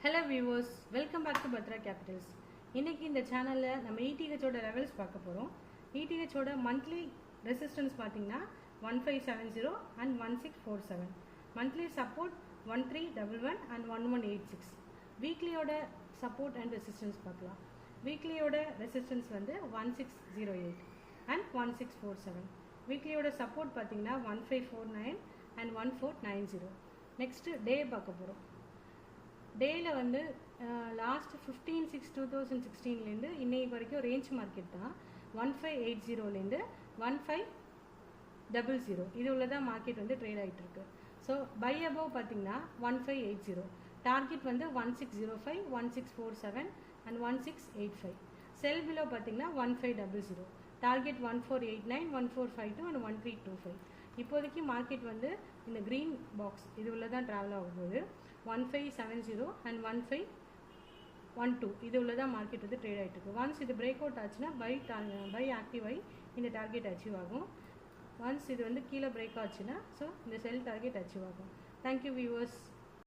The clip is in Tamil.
Hello viewers, welcome back to Batra Capitals. இன்னைக்கு இந்த சேனல்ல நம்ம ETH ஓட லெவல்ஸ் பார்க்க போறோம். ETH ஓட monthly resistance பாத்தீங்கன்னா 1570 and 1647. Monthly support 1311 and 1186. Weekly ஓட support and resistance பார்க்கலாம். Weekly ஓட resistance வந்து 1608 and 1647. Weekly ஓட support பாத்தீங்கன்னா 1549 and 1490. Next day பார்க்க போறோம். டேயில் வந்து லாஸ்ட் 15/6/2016 இன்னைக்கு வரைக்கும் ரேஞ்ச் மார்க்கெட் தான் 1580 1500 இது உள்ளதான் மார்க்கெட் வந்து ட்ரேட் ஆகிட்டு இருக்கு. ஸோ பை அபவ் பார்த்தீங்கன்னா 1580, டார்கெட் வந்து 1605 1647 அண்ட் 1685. செல் பிலோ பார்த்தீங்கன்னா 1500, டார்கெட் 1489 1452 அண்ட் 1325. இப்போதைக்கு மார்க்கெட் வந்து இந்த க்ரீன் பாக்ஸ் இது உள்ளதான் ட்ராவல் ஆகும்போது 1570 அண்ட் 1512 இது உள்ளதான் மார்க்கெட் வந்து ட்ரேட் ஆகிட்டு இருக்கு. ஒன்ஸ் இது பிரேக் அவுட் ஆச்சுன்னா பை ஆக்டிவ் ஆகி இந்த டார்கெட் அச்சீவ் ஆகும். ஒன்ஸ் இது வந்து கீழே பிரேக் ஆச்சுன்னா ஸோ இந்த செல் டார்கெட் அச்சீவ் ஆகும். Thank you viewers.